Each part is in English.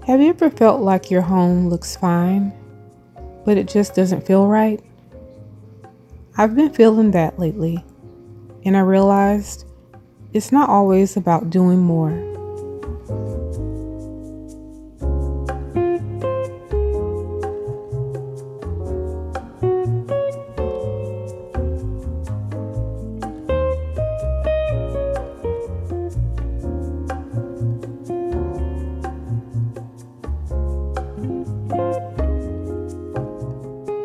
Have you ever felt like your home looks fine, but it just doesn't feel right? I've been feeling that lately, and I realized it's not always about doing more.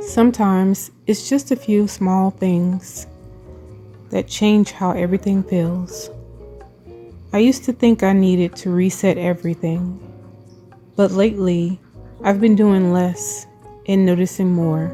Sometimes it's just a few small things that change how everything feels. I used to think I needed to reset everything, but lately I've been doing less and noticing more.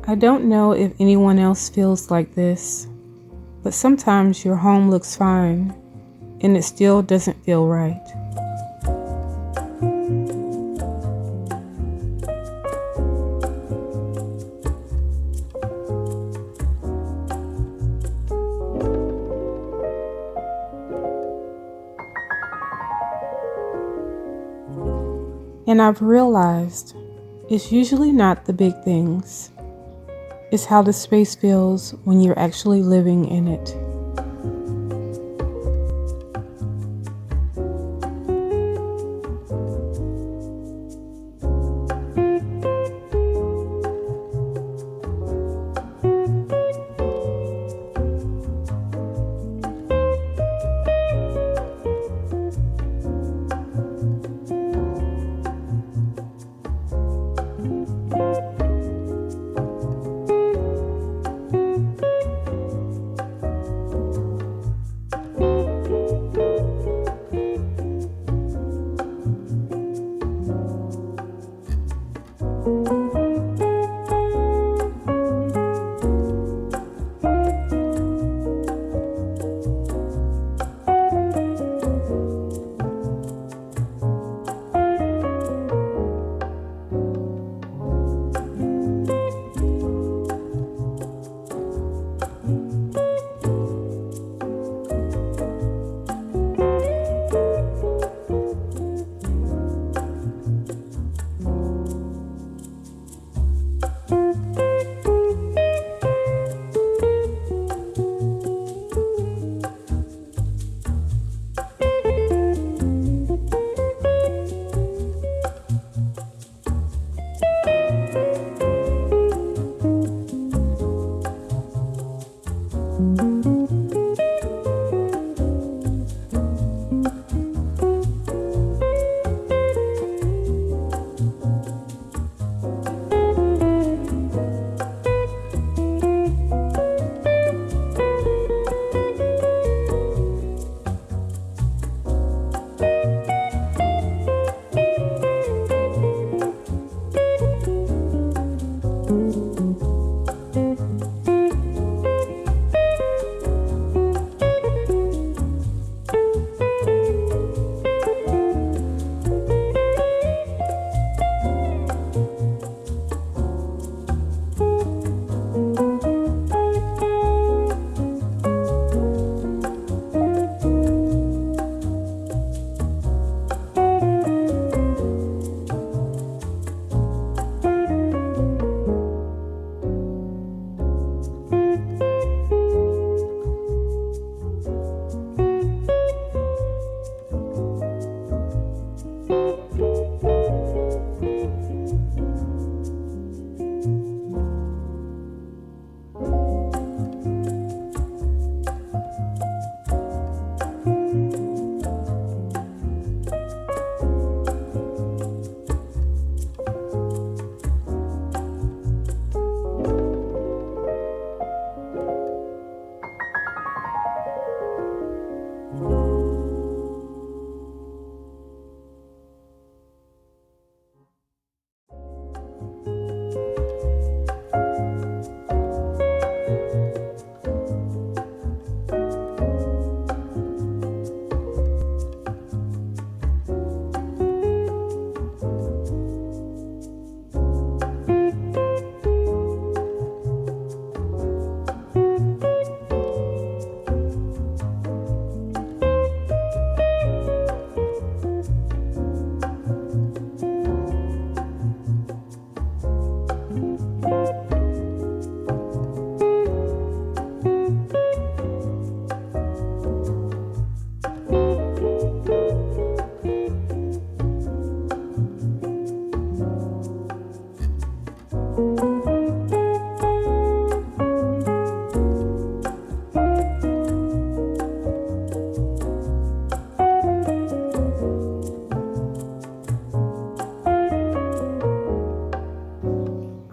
I don't know if anyone else feels like this, but sometimes your home looks fine and it still doesn't feel right. And I've realized it's usually not the big things. It's how the space feels when you're actually living in it.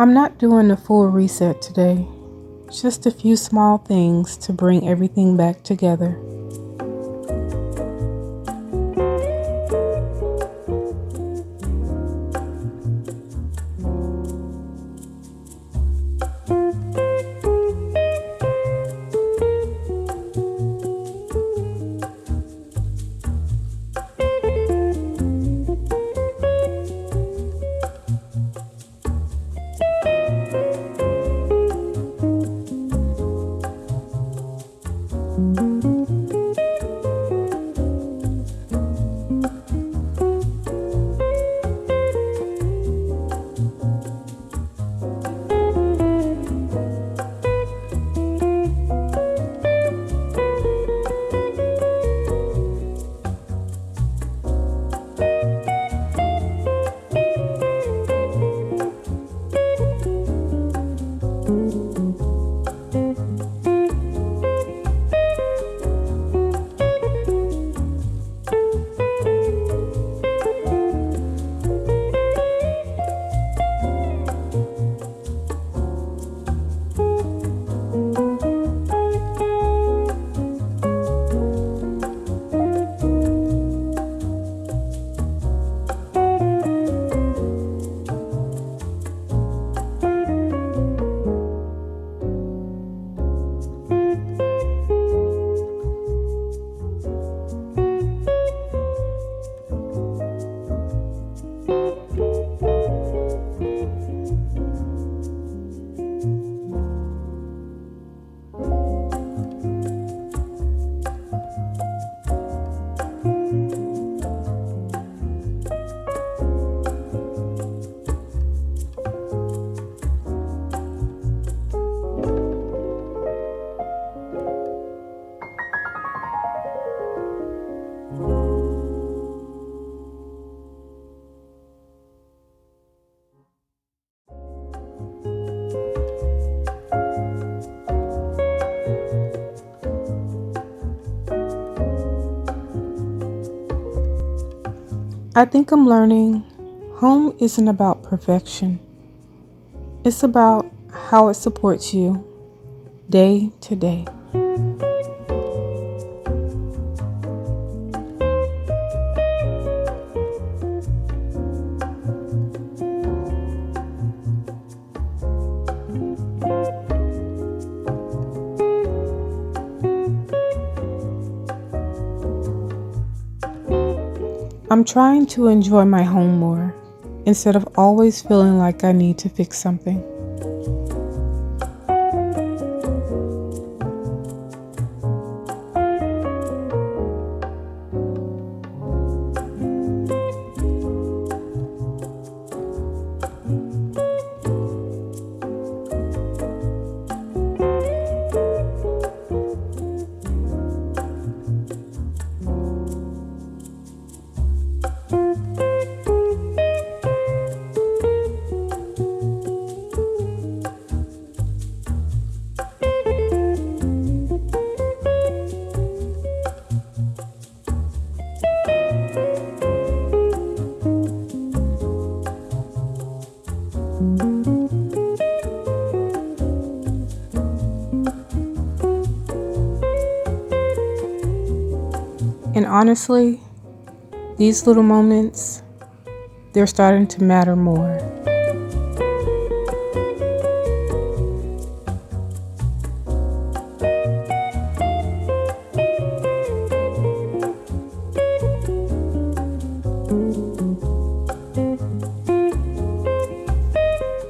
I'm not doing a full reset today, just a few small things to bring everything back together. I think I'm learning home isn't about perfection. It's about how it supports you day to day. I'm trying to enjoy my home more instead of always feeling like I need to fix something. And honestly, these little moments, they're starting to matter more.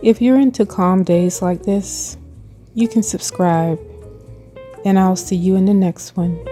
If you're into calm days like this, you can subscribe, and I'll see you in the next one.